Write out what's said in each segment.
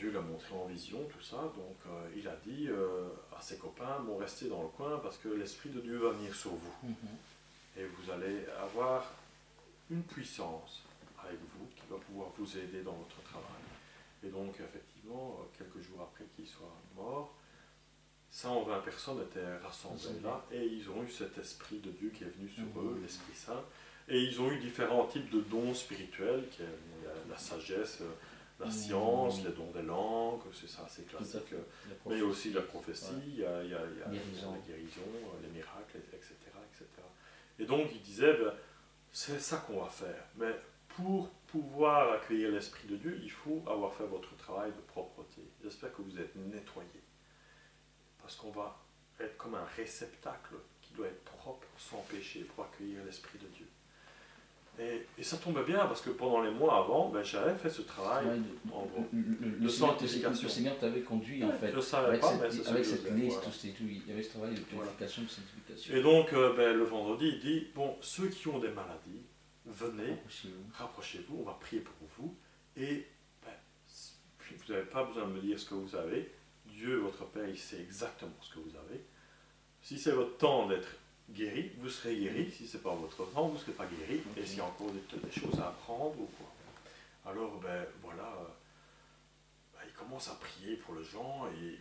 Dieu l'a montré en vision, tout ça. Donc il a dit à ses copains, bon, restez dans le coin parce que l'Esprit de Dieu va venir sur vous. Et vous allez avoir une puissance avec vous qui va pouvoir vous aider dans votre travail. Et donc, effectivement, quelques jours après qu'il soit mort, 120 personnes étaient rassemblées là et ils ont eu cet Esprit de Dieu qui est venu sur eux, l'Esprit Saint. Et ils ont eu différents types de dons spirituels, qui est, il y a la sagesse, la science, les dons des langues, c'est ça, c'est classique. Mais aussi la prophétie, il y a la guérison, les miracles, etc., etc. Et donc il disait, ben, c'est ça qu'on va faire. Mais pour pouvoir accueillir l'Esprit de Dieu, il faut avoir fait votre travail de propreté. J'espère que vous êtes nettoyés. Parce qu'on va être comme un réceptacle qui doit être propre, sans péché, pour accueillir l'Esprit de Dieu. Et ça tombait bien, parce que pendant les mois avant, ben, j'avais fait ce travail de sanctification. Le Seigneur t'avait conduit, en fait. Je ne savais pas, mais avec cette liste, voilà. il y avait ce travail de purification, de sanctification. Et donc, ben, le vendredi, il dit, bon, ceux qui ont des maladies, venez, rapprochez-vous, on va prier pour vous, et ben, vous n'avez pas besoin de me dire ce que vous avez, Dieu, votre Père, il sait exactement ce que vous avez. Si c'est votre temps d'être guéri, vous serez guéri. Si ce n'est pas votre temps, vous ne serez pas guéri. Et s'il y a encore des choses à apprendre ou quoi. Alors, ben voilà, ben, il commence à prier pour les gens, et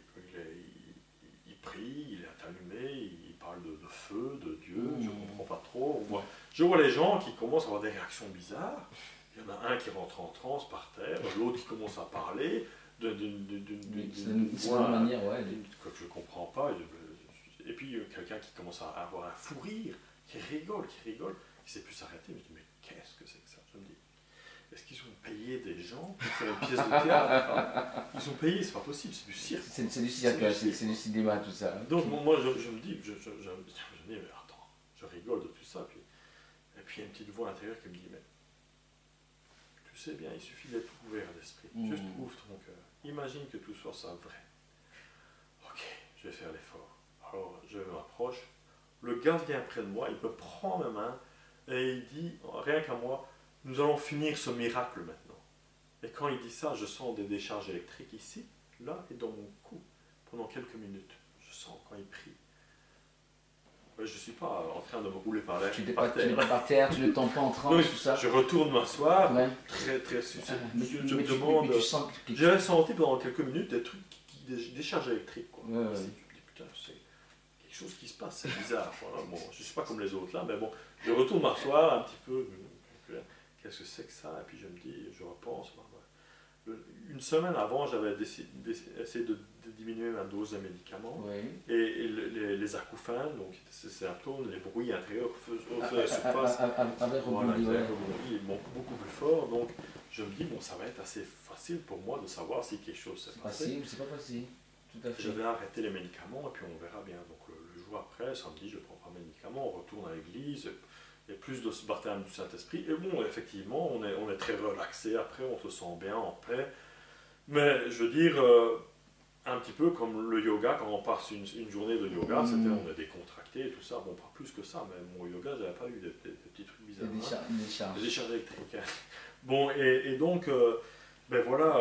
il prie, il est allumé, il parle de feu, de Dieu, je ne comprends pas trop. Je vois les gens qui commencent à avoir des réactions bizarres. Il y en a un qui rentre en transe par terre, l'autre qui commence à parler d'une voix manière, que je ne comprends pas. Et puis quelqu'un qui commence à avoir un fou rire, qui rigole, il ne sait plus s'arrêter. Je me dis, mais qu'est-ce que c'est que ça? Je me dis, est-ce qu'ils ont payé des gens pour faire une pièce de théâtre? Ils ont payé, c'est pas possible, c'est du cirque. C'est du cirque, c'est du cinéma, tout ça. Donc moi je me dis, mais attends, je rigole de tout ça. Et puis il y a une petite voix intérieure qui me dit, mais tu sais bien, il suffit d'être ouvert d'esprit. Juste ouvre ton cœur. Imagine que tout soit ça vrai. Ok, je vais faire l'effort. Alors je m'approche, le gars vient près de moi, il me prend ma main et il dit, rien qu'à moi, nous allons finir ce miracle maintenant. Et quand il dit ça, je sens des décharges électriques ici, là et dans mon cou, pendant quelques minutes. Je sens quand il prie. Je ne suis pas en train de me rouler par terre. Tu n'es pas par terre, tu ne tombes pas en transe, tout ça. Je retourne m'asseoir, très susceptible. Je me demande, j'ai senti pendant quelques minutes des trucs des décharges électriques. Quoi. Je me dis, putain, c'est quelque chose qui se passe, c'est bizarre. Voilà. Bon, je ne suis pas comme les autres là, mais bon, je retourne m'asseoir un petit peu. Qu'est-ce que c'est que ça? Et puis je me dis, je repense. Une semaine avant, j'avais essayé de diminuer ma dose de médicaments. Et les acouphènes, donc ces symptômes, les bruits intérieurs faisaient surface. Voilà, ils sont beaucoup plus forts. Donc je me dis, bon, ça va être assez facile pour moi de savoir si quelque chose s'est passé. C'est pas facile. Tout à fait. Je vais arrêter les médicaments et puis on verra bien. Donc le jour après, samedi, je ne prends pas de médicaments, on retourne à l'église. Il y a plus de ce baptême du Saint-Esprit. Et bon, effectivement, on est très relaxé après, on se sent bien, en paix. Mais je veux dire, un petit peu comme le yoga, quand on passe une journée de yoga, on est décontracté et tout ça. Bon, pas plus que ça, mais mon yoga, j'avais pas eu des petits trucs bizarres. Des décharges électriques. Bon, et donc, ben voilà,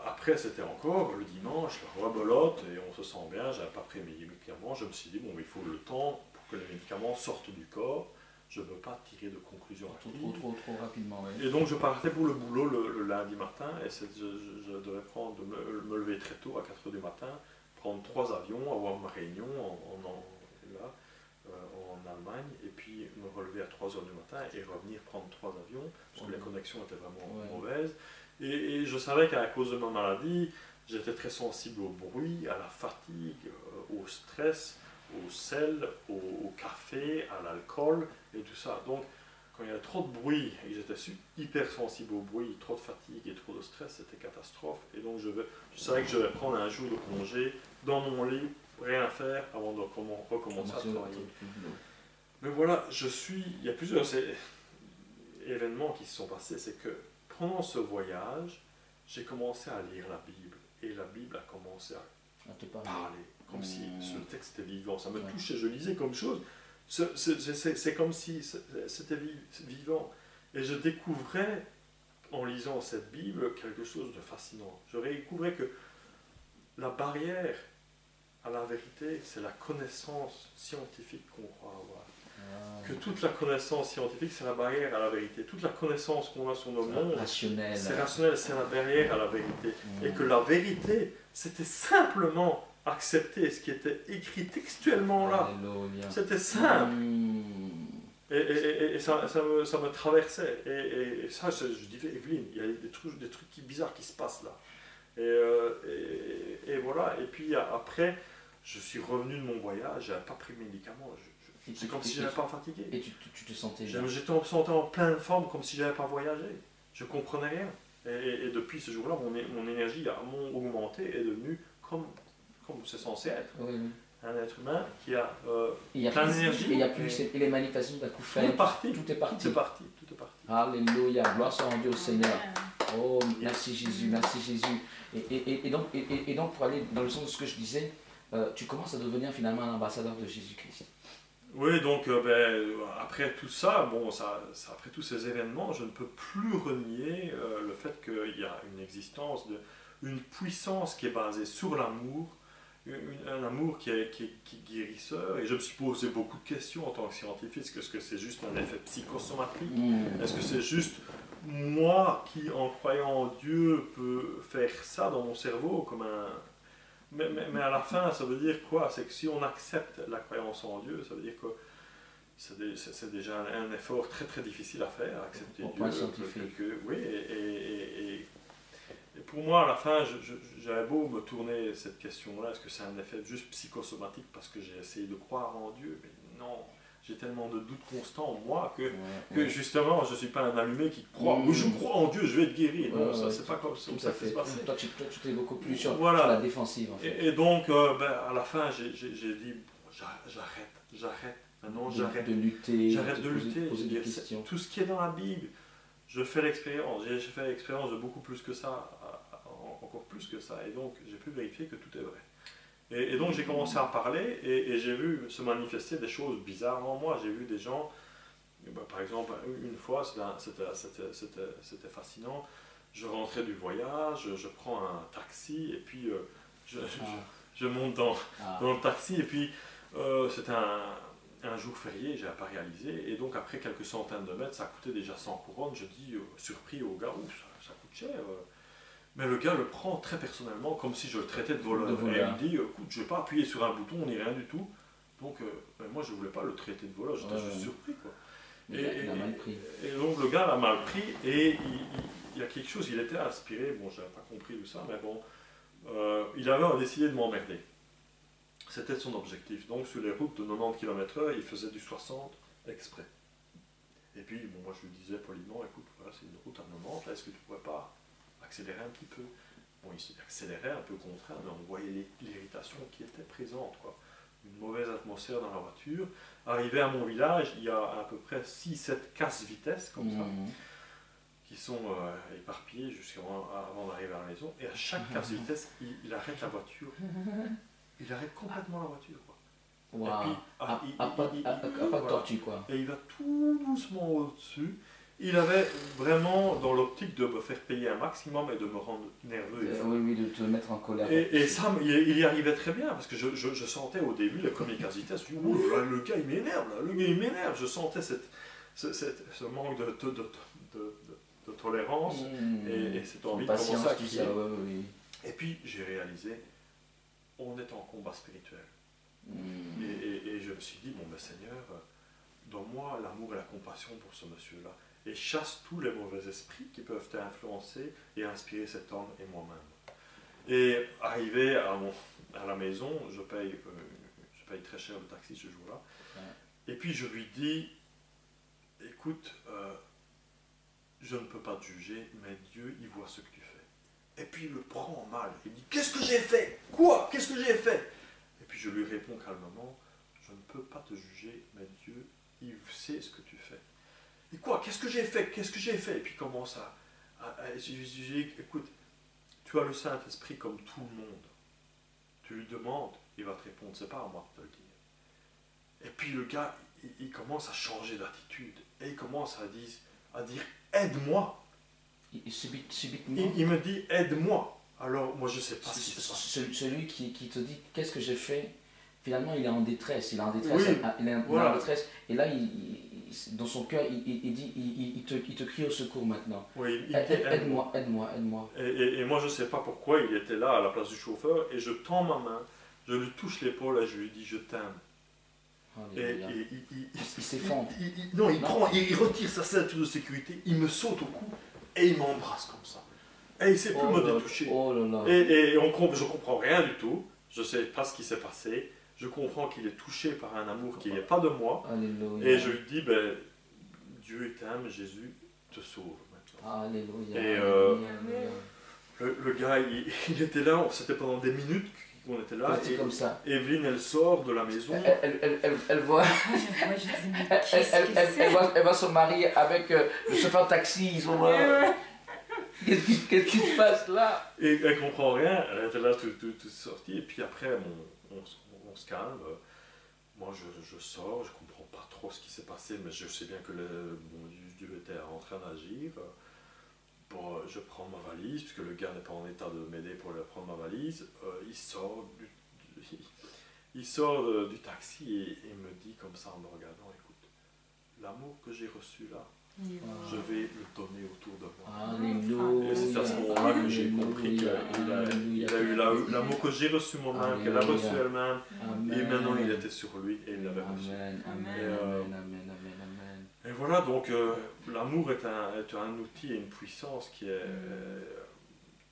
après c'était encore le dimanche, rebelote, et on se sent bien, j'avais pas pris mes médicaments. Je me suis dit, bon, il faut le temps pour que les médicaments sortent du corps. Je ne veux pas tirer de conclusion trop rapidement. Et donc je partais pour le boulot le lundi matin, et je devais me lever très tôt, à 4 h du matin, prendre 3 avions, avoir ma réunion en Allemagne, et puis me relever à 3 h du matin et revenir prendre 3 avions, parce que les connexions étaient vraiment mauvaises. Et je savais qu'à cause de ma maladie, j'étais très sensible au bruit, à la fatigue, au stress, au sel, au café, à l'alcool et tout ça. Donc, quand il y avait trop de bruit et que j'étais hyper sensible au bruit, trop de fatigue et trop de stress, c'était catastrophe. Et donc, je savais que je vais prendre un jour de congé dans mon lit, rien faire avant de recommencer à travailler. Mais voilà, il y a plusieurs événements qui se sont passés. C'est que pendant ce voyage, j'ai commencé à lire la Bible. Et la Bible a commencé à parler. Comme si ce texte était vivant, ça me touchait, je lisais comme chose, c'est comme si c'était vivant. Et je découvrais en lisant cette Bible, quelque chose de fascinant. Je découvrais que la barrière à la vérité, c'est la connaissance scientifique qu'on croit avoir. Que toute la connaissance scientifique, c'est la barrière à la vérité. Toute la connaissance qu'on a sur le monde, c'est rationnel, c'est la barrière à la vérité. Et que la vérité, c'était simplement accepter ce qui était écrit textuellement là. C'était simple. Et ça me traversait. Et ça, je disais, Evelyne, il y a des trucs bizarres qui se passent là. Et voilà. Et puis après, je suis revenu de mon voyage, je n'avais pas pris de médicaments. C'est comme si je n'avais pas fatigué. Et tu te sentais bien. J'étais en pleine forme, comme si je n'avais pas voyagé. Je ne comprenais rien. Et depuis ce jour-là, mon énergie a augmenté et est devenue comme c'est censé être. Oui. Un être humain qui a plein d'énergie. Et les manifestations d'acouphènes. Tout est parti. Alléluia. Gloire soit rendue au Seigneur. Oh, merci Jésus, merci Jésus. Et donc, pour aller dans le sens de ce que je disais, tu commences à devenir finalement un ambassadeur de Jésus-Christ. Oui, donc après tout ça, après tous ces événements, je ne peux plus renier le fait qu'il y a une existence, une puissance qui est basée sur l'amour, un amour qui est guérisseur. Et je me suis posé beaucoup de questions en tant que scientifique. Est-ce que c'est juste un effet psychosomatique? Est-ce que c'est juste moi qui, en croyant en Dieu, peut faire ça dans mon cerveau comme un... Mais à la fin, ça veut dire quoi? C'est que si on accepte la croyance en Dieu, ça veut dire que c'est déjà un effort très très difficile à faire, accepter Dieu. Oui, et pour moi, à la fin, j'avais beau me tourner cette question-là, est-ce que c'est un effet juste psychosomatique parce que j'ai essayé de croire en Dieu? Mais non, j'ai tellement de doutes constants en moi que justement, je ne suis pas un allumé qui croit, je crois en Dieu, je vais être guéri. Non, ça, c'est pas comme ça que ça se passe. Toi, tu t'es beaucoup plus sur la défensive. En fait. Et donc, à la fin, j'ai dit, j'arrête. Maintenant, j'arrête de lutter. J'arrête de lutter. Poser des questions. Tout ce qui est dans la Bible, je fais l'expérience. J'ai fait l'expérience de beaucoup plus que ça, encore plus que ça. Et donc, j'ai pu vérifier que tout est vrai. Et donc, j'ai commencé à parler et j'ai vu se manifester des choses bizarres en moi. J'ai vu des gens, par exemple, une fois, c'était fascinant. Je rentrais du voyage, je prends un taxi et puis je monte dans le taxi et puis c'était un jour férié, je n'avais pas réalisé, et donc après quelques centaines de mètres, ça coûtait déjà 100 couronnes. Je dis, surpris au gars, ça coûte cher. Mais le gars le prend très personnellement, comme si je le traitais de voleur. Et il me dit, écoute, je ne vais pas appuyer sur un bouton, ni rien du tout. Donc, moi, je ne voulais pas le traiter de voleur, j'étais juste surpris. Quoi. Il a mal pris. Et donc, le gars l'a mal pris, et il y a quelque chose, il était inspiré, bon, je n'avais pas compris tout ça, mais bon, il avait décidé de m'emmerder. C'était son objectif. Donc sur les routes de 90 km/h, il faisait du 60 exprès. Et puis moi je lui disais poliment, écoute, voilà, c'est une route à 90, là, est-ce que tu ne pourrais pas accélérer un petit peu? Bon, il accélérait un peu contraint, mais on voyait l'irritation qui était présente, quoi. Une mauvaise atmosphère dans la voiture. Arrivé à mon village, il y a à peu près 6-7 casse-vitesses comme ça, qui sont éparpillées avant d'arriver à la maison. Et à chaque casse-vitesse, il arrête la voiture. Il arrête complètement la voiture. Quoi. Wow. Et puis, pas de tortue, quoi. Et il va tout doucement au-dessus. Il avait vraiment dans l'optique de me faire payer un maximum et de me rendre nerveux. Oui, de te mettre en colère. Et ça, il y arrivait très bien, parce que je sentais au début, la première casse-vitesse, je me dis, le gars il m'énerve, Je sentais ce manque de tolérance et cette envie de commencer à crier. Et puis j'ai réalisé, on est en combat spirituel. Et je me suis dit, bon ben Seigneur, donne-moi l'amour et la compassion pour ce monsieur-là. Et chasse tous les mauvais esprits qui peuvent t'influencer et inspirer cet homme et moi-même. Et arrivé à la maison, je paye très cher le taxi ce jour-là. Et puis je lui dis, écoute, je ne peux pas te juger, mais Dieu, il voit ce que tu fais. Et puis il le prend mal. Il dit, qu'est-ce que j'ai fait? Quoi? Qu'est-ce que j'ai fait? Et puis je lui réponds calmement, je ne peux pas te juger, mais Dieu, il sait ce que tu fais. Et quoi? Qu'est-ce que j'ai fait? Qu'est-ce que j'ai fait? Et puis il commence je lui dis, écoute, tu as le Saint-Esprit comme tout le monde. Tu lui demandes, il va te répondre, c'est pas à moi de te le dire. Et puis le gars, il commence à changer d'attitude. Et il commence à dire, aide-moi. subitement. Il me dit aide-moi. Alors moi je ne sais pas ce qui se passe. Celui qui te dit qu'est-ce que j'ai fait, finalement il est en détresse. Il est en détresse. Oui, il est en détresse. Et là, dans son cœur, il te crie au secours maintenant. Oui, aide-moi, aide-moi, aide-moi. Et moi je ne sais pas pourquoi il était là à la place du chauffeur et je tends ma main, je lui touche l'épaule et je lui dis je t'aime. Et il s'effondre. Non, il retire sa ceinture de sécurité, il me saute au cou et il m'embrasse comme ça. Et il ne sait plus me détoucher. Oh là là. Et je ne comprends rien du tout, je ne sais pas ce qui s'est passé. Je comprends qu'il est touché par un amour qui n'est pas de moi. Alléluia. Et je lui dis, ben, Dieu t'aime, Jésus te sauve maintenant. Alléluia. Et le gars, il était là, c'était pendant des minutes qu'on était là. Et comme ça. Evelyne, elle sort de la maison. Elle voit. Elle voit son mari avec le chauffeur de taxi. Ils sont là. Qu'est-ce qui se passe là? Et elle comprend rien. Elle était là toute sortie. Et puis après, on se calme. Moi, je sors. Je comprends pas trop ce qui s'est passé, mais je sais bien que Dieu était en train d'agir. Bon, je prends ma valise, puisque le gars n'est pas en état de m'aider pour prendre ma valise. Il sort du taxi et il me dit comme ça en me regardant, écoute, l'amour que j'ai reçu là, je vais le donner autour de moi. Alléluia. Et c'est à ce moment-là que j'ai compris qu'il a eu l'amour que j'ai reçu moi-même, qu'elle a reçu elle-même, et maintenant il était sur lui et il l'avait reçu. Et voilà, donc l'amour est un outil et une puissance qui est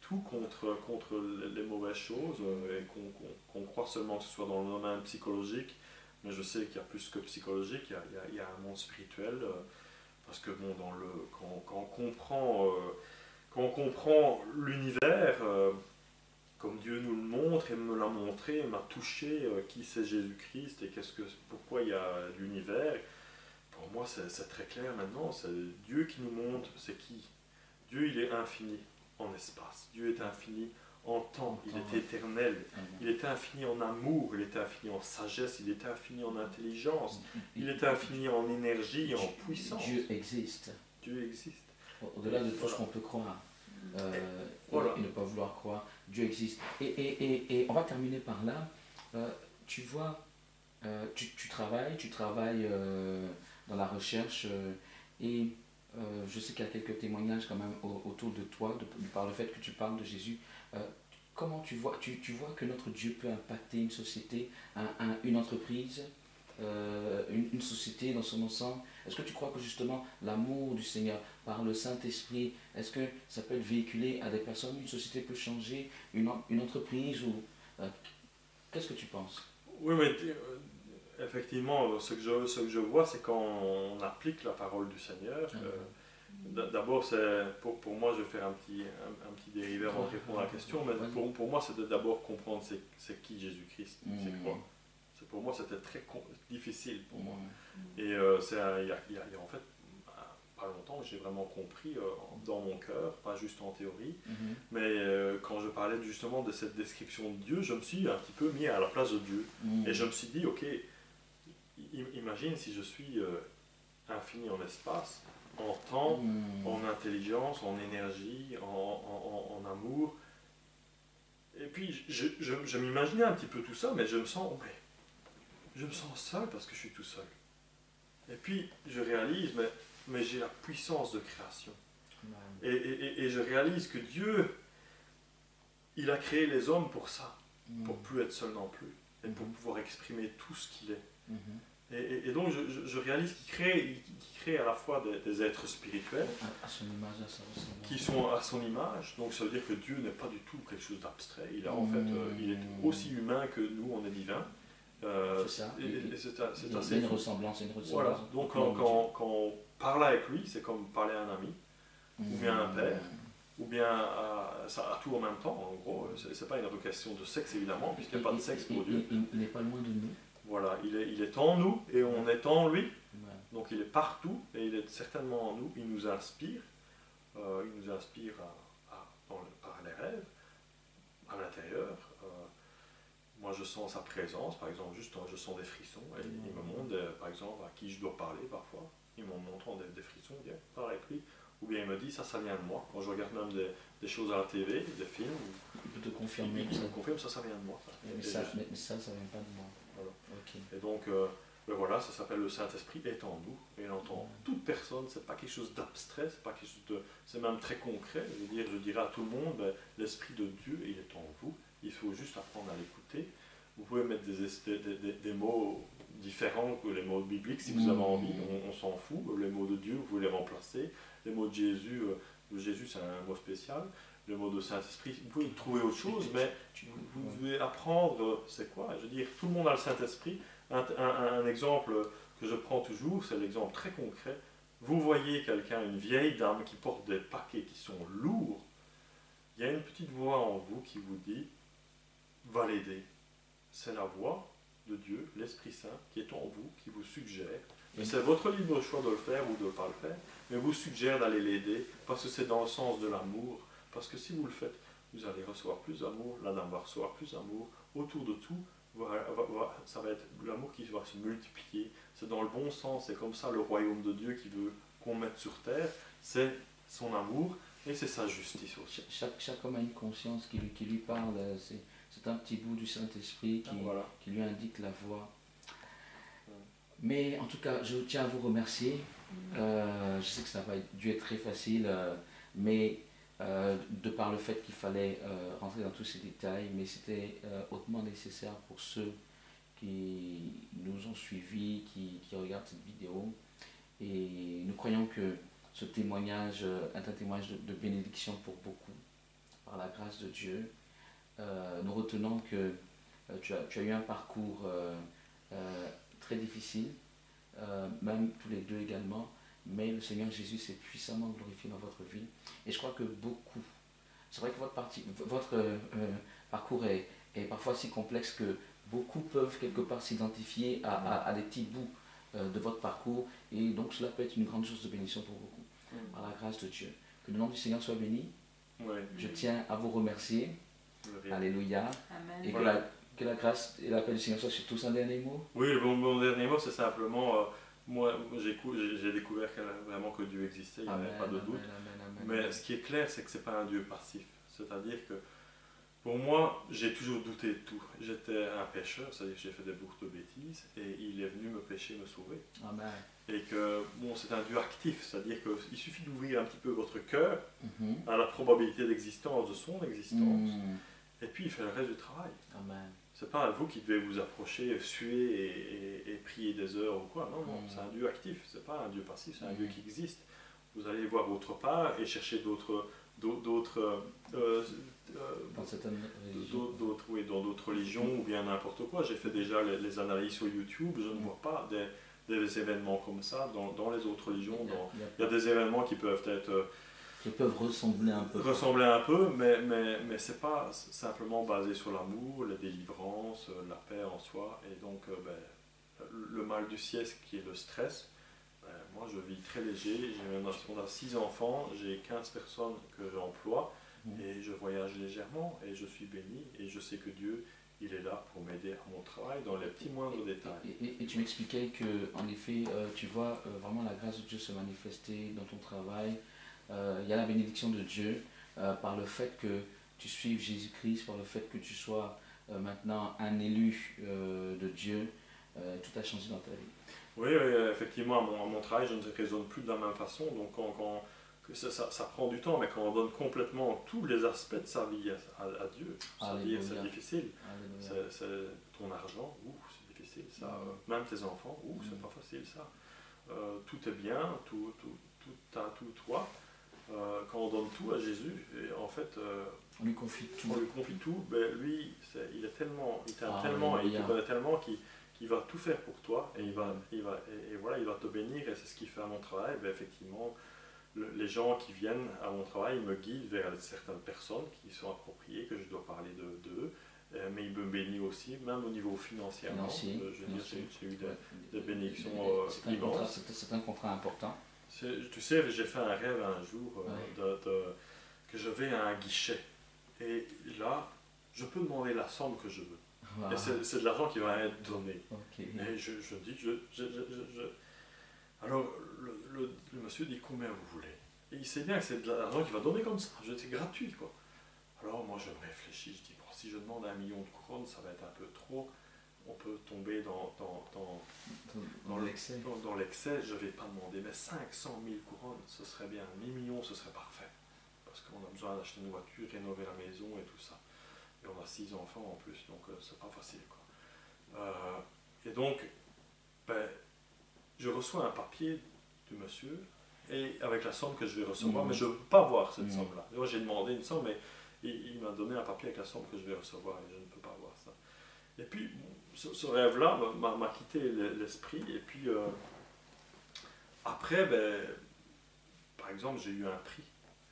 tout contre les mauvaises choses et qu'on croit seulement que ce soit dans le domaine psychologique, mais je sais qu'il y a plus que psychologique, il y a un monde spirituel, parce que bon, quand on comprend l'univers, comme Dieu nous le montre et me l'a montré, m'a touché, qui c'est Jésus-Christ et pourquoi il y a l'univers. Pour moi, c'est très clair maintenant, c'est Dieu qui nous montre c'est qui. Dieu, il est infini en espace, Dieu est infini en temps, il est éternel, il est infini en amour, il est infini en sagesse, il est infini en intelligence, il est infini en énergie, en puissance. Dieu existe. Dieu existe. Au-delà de tout ce qu'on peut croire et ne pas vouloir croire, Dieu existe. Et on va terminer par là. Tu vois, tu travailles dans la recherche et je sais qu'il y a quelques témoignages quand même autour de toi, par le fait que tu parles de Jésus. Comment tu vois que notre Dieu peut impacter une société, une entreprise, une société dans son ensemble? Est-ce que tu crois que justement l'amour du Seigneur par le Saint-Esprit, est-ce que ça peut être véhiculé à des personnes? Une société peut changer, une entreprise ou qu'est-ce que tu penses? Oui, mais effectivement, ce que je vois, c'est quand on applique la parole du Seigneur. D'abord, pour moi, je vais faire un petit dérivé avant de répondre à la question, mais pour moi, c'est d'abord comprendre c'est qui Jésus-Christ, c'est quoi. Pour moi, c'était très difficile pour moi. Et il y a en fait pas longtemps que j'ai vraiment compris dans mon cœur, pas juste en théorie, mais quand je parlais justement de cette description de Dieu, je me suis un petit peu mis à la place de Dieu. Et je me suis dit, ok, imagine si je suis infini en espace, en temps, en intelligence, en énergie, en amour. Et puis je m'imaginais un petit peu tout ça, mais je me sens seul parce que je suis tout seul. Et puis je réalise, mais j'ai la puissance de création. Et je réalise que Dieu, il a créé les hommes pour ça, pour plus être seul non plus, et pour pouvoir exprimer tout ce qu'il est. Et donc je réalise qu'il crée à la fois des êtres spirituels qui sont à son image. Donc ça veut dire que Dieu n'est pas du tout quelque chose d'abstrait. Il est aussi humain que nous, on est divin. C'est ça. C'est assez une ressemblance. Voilà. Donc quand on parle avec lui, c'est comme parler à un ami, ou bien à un père, ou bien à tout en même temps. En gros, c'est pas une question de sexe évidemment, puisqu'il n'y a pas de sexe pour Dieu. Il n'est pas loin de nous. Voilà, il est en nous et on est en lui. Donc il est partout et il est certainement en nous. Il nous inspire. Il nous inspire par les rêves, à l'intérieur. Moi je sens sa présence, par exemple, juste je sens des frissons. Et il me montre, par exemple, à qui je dois parler parfois. Il m'en montre des frissons, viens, parle avec lui. ou bien il me dit ça vient de moi. Quand je regarde même des choses à la TV, des films, il peut te confirmer. Il me confirme ça vient de moi. Mais ça vient pas de moi. Voilà. Okay. Et donc, voilà, ça s'appelle le Saint-Esprit est en nous, et il entend toute personne, c'est pas quelque chose d'abstrait, c'est même très concret. Je dirais à tout le monde, l'Esprit de Dieu, il est en vous, il faut juste apprendre à l'écouter. Vous pouvez mettre des mots différents que les mots bibliques si vous avez envie, on s'en fout. Les mots de Dieu, vous pouvez les remplacer. Les mots de Jésus c'est un mot spécial. Le mot de Saint-Esprit, vous pouvez trouver autre chose, mais vous devez apprendre, c'est quoi? Je veux dire, tout le monde a le Saint-Esprit. Un exemple que je prends toujours, c'est l'exemple très concret. Vous voyez quelqu'un, une vieille dame qui porte des paquets qui sont lourds, il y a une petite voix en vous qui vous dit, va l'aider. C'est la voix de Dieu, l'Esprit Saint, qui est en vous, qui vous suggère. Mais c'est votre libre choix de le faire ou de ne pas le faire, mais vous suggère d'aller l'aider, parce que c'est dans le sens de l'amour. Parce que si vous le faites, vous allez recevoir plus d'amour, la dame va recevoir plus d'amour, autour de tout, ça va être l'amour qui va se multiplier. C'est dans le bon sens, c'est comme ça le royaume de Dieu qui veut qu'on mette sur terre, c'est son amour et c'est sa justice aussi. Chaque homme a une conscience qui lui parle, c'est un petit bout du Saint-Esprit qui lui indique la voie. Mais en tout cas, je tiens à vous remercier. Je sais que ça va dû être très facile, mais de par le fait qu'il fallait rentrer dans tous ces détails, mais c'était hautement nécessaire pour ceux qui nous ont suivis, qui regardent cette vidéo. Et nous croyons que ce témoignage est un témoignage de bénédiction pour beaucoup, par la grâce de Dieu. Nous retenons que tu as eu un parcours très difficile, même tous les deux également, mais le Seigneur Jésus s'est puissamment glorifié dans votre vie. Et je crois que beaucoup, c'est vrai que votre parcours est parfois si complexe que beaucoup peuvent quelque part s'identifier à des petits bouts de votre parcours, et donc cela peut être une grande source de bénédiction pour beaucoup, par la grâce de Dieu. Que le nom du Seigneur soit béni. Je tiens à vous remercier. Alléluia. Amen. Et que la grâce et la paix du Seigneur soient sur tous. Un dernier mot. Oui, mon dernier mot, c'est simplement, moi j'ai découvert vraiment que Dieu existait, il n'y avait pas de doute. Mais ce qui est clair, c'est que ce n'est pas un Dieu passif. C'est-à-dire que pour moi, j'ai toujours douté de tout. J'étais un pécheur, c'est-à-dire que j'ai fait beaucoup de bêtises, et il est venu me pécher, me sauver. Amen. Et que c'est un Dieu actif, c'est-à-dire qu'il suffit d'ouvrir un petit peu votre cœur à la probabilité d'existence de son existence, et puis il fait le reste du travail. Amen. C'est pas vous qui devez vous approcher, suer et prier des heures ou quoi. Non, c'est un Dieu actif, c'est pas un Dieu passif, c'est un Dieu qui existe. Vous allez voir autre part et chercher dans d'autres religions ou bien n'importe quoi. J'ai fait déjà les analyses sur YouTube, je ne vois pas des événements comme ça dans les autres religions. Il y a des événements qui peuvent être... qui peuvent ressembler un peu. Mais c'est pas simplement basé sur l'amour, la délivrance, la paix en soi. Et donc, le mal du siècle qui est le stress, moi je vis très léger. On a 6 enfants, j'ai 15 personnes que j'emploie et je voyage légèrement et je suis béni. Et je sais que Dieu, il est là pour m'aider à mon travail dans les petits moindres détails. Et tu m'expliquais que, en effet, tu vois vraiment la grâce de Dieu se manifester dans ton travail. Il y a la bénédiction de Dieu par le fait que tu suives Jésus-Christ, par le fait que tu sois maintenant un élu de Dieu. Tout a changé dans ta vie. Oui, effectivement, à mon travail, je ne raisonne plus de la même façon. Donc, ça prend du temps, mais quand on donne complètement tous les aspects de sa vie à Dieu, c'est-à-dire c'est difficile. C'est ton argent, c'est difficile ça. Même tes enfants, c'est pas facile ça. Tout est bien, tout toi. Quand on donne tout à Jésus, et en fait, on lui confie tout. Lui, il t'aime tellement et il te connaît tellement qu'il va tout faire pour toi et il va te bénir. Et c'est ce qu'il fait à mon travail. Effectivement, les gens qui viennent à mon travail me guident vers certaines personnes qui sont appropriées, que je dois parler d'eux. Mais il me bénit aussi, même au niveau financier. J'ai eu des bénédictions immenses. C'est un contrat important. Tu sais, j'ai fait un rêve un jour que je vais à un guichet. Et là, je peux demander la somme que je veux. Wow. Et c'est de l'argent qui va être donné. Et je dis, alors le monsieur dit combien vous voulez. Et il sait bien que c'est de l'argent qu'il va donner comme ça, c'est gratuit, quoi. Alors moi je réfléchis, je dis, bon, si je demande 1 million de couronnes, ça va être un peu trop, on peut tomber dans l'excès. Dans l'excès, je ne vais pas demander, mais 500 000 couronnes, ce serait bien, 1 million, ce serait parfait. Parce qu'on a besoin d'acheter une voiture, rénover la maison et tout ça. Et on a 6 enfants en plus, donc c'est pas facile, quoi. Et donc, ben, je reçois un papier du monsieur, et avec la somme que je vais recevoir, mais je ne peux pas voir cette somme-là. Moi j'ai demandé une somme, mais il m'a donné un papier avec la somme que je vais recevoir, et je ne peux pas voir ça. Et puis, ce rêve-là m'a quitté l'esprit, et puis après, ben, par exemple, j'ai eu un prix.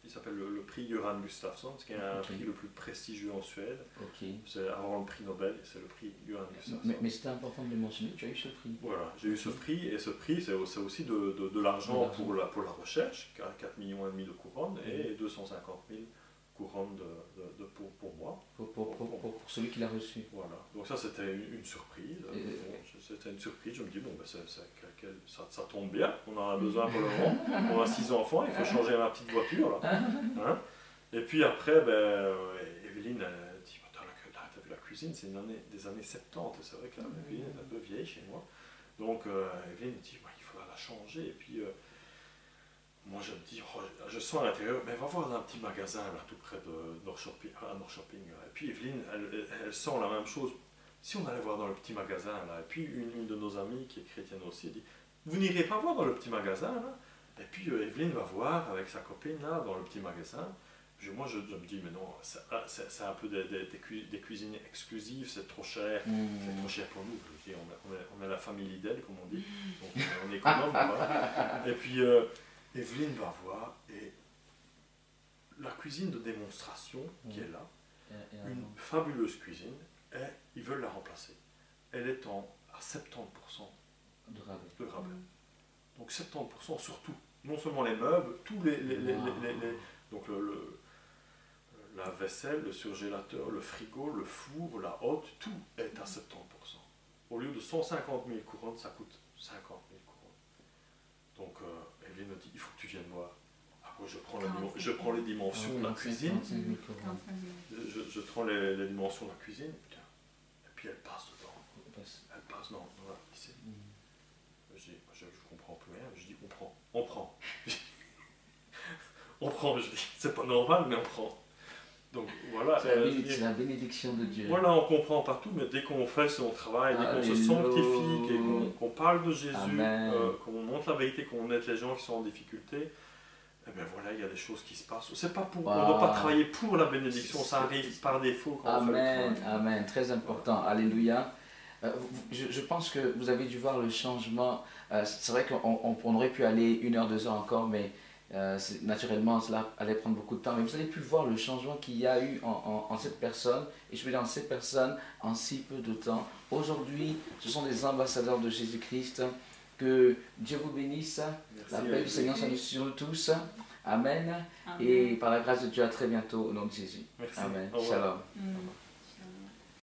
Il s'appelle le prix Göran Gustafsson, qui est un prix le plus prestigieux en Suède. C'est avant le prix Nobel, c'est le prix Göran Gustafsson. Mais c'était important de le mentionner, tu as eu ce prix. Voilà, j'ai eu ce prix, et ce prix, c'est aussi de l'argent pour la recherche, 4,5 millions de couronnes, et 250 000 couronnes pour moi. Pour celui qui l'a reçu. Voilà, donc ça c'était une surprise. C'était une surprise, je me dis, bon, ben, ça tombe bien, on en a besoin pour le moment. On a 6 enfants, il faut changer ma petite voiture, là. Hein? Et puis après, ben, Evelyne dit, t'as vu la cuisine, c'est des années 70, et c'est vrai que la cuisine est un peu vieille chez moi. Donc Evelyne dit, il faudra la changer, et puis moi je me dis, je sens à l'intérieur, mais va voir dans un petit magasin là, tout près de Norrköping. Et puis Evelyne, elle sent la même chose. Si on allait voir dans le petit magasin là, et puis une de nos amies qui est chrétienne aussi, elle dit, vous n'irez pas voir dans le petit magasin là? Et puis Evelyne va voir avec sa copine là, dans le petit magasin. Moi je me dis, mais non, c'est un peu des cuisines exclusives, c'est trop cher, c'est trop cher pour nous. Je dis, on est la famille Lidl, comme on dit, donc on est économe. Voilà. Et puis Evelyne va voir, et la cuisine de démonstration qui est là, une fabuleuse cuisine, et ils veulent la remplacer. Elle est à 70% de rabais. Donc 70% sur tout. Non seulement les meubles, tous donc la vaisselle, le surgélateur, le frigo, le four, la hotte, tout est à 70%. Au lieu de 150 000 couronnes, ça coûte 50 000 couronnes. Donc Evelyne me dit, il faut que tu viennes voir. Moi, je prends les dimensions de la cuisine. Je prends les dimensions de la cuisine. Et puis elle passe dedans. Elle passe dans la cuisine. Je comprends plus rien. Je dis, on prend. On prend, je dis, c'est pas normal, mais on prend. Donc voilà. C'est la bénédiction de Dieu. Voilà, on comprend partout, mais dès qu'on fait son travail, dès qu'on se sanctifie, qu'on parle de Jésus, qu'on montre la vérité, qu'on aide les gens qui sont en difficulté, eh bien voilà, il y a des choses qui se passent. C'est pas pour, on ne doit pas travailler pour la bénédiction, ça arrive par défaut quand on fait le travail. Amen, très important. Alléluia. Je pense que vous avez dû voir le changement. C'est vrai qu'on aurait pu aller 1 heure, 2 heures encore, mais naturellement cela allait prendre beaucoup de temps. Mais vous avez pu voir le changement qu'il y a eu en cette personne, et je veux dire en cette personne, en si peu de temps. Aujourd'hui, ce sont des ambassadeurs de Jésus-Christ. Que Dieu vous bénisse. La paix du Seigneur soit sur nous tous. Amen. Et par la grâce de Dieu, à très bientôt au nom de Jésus. Merci. Amen. Shalom.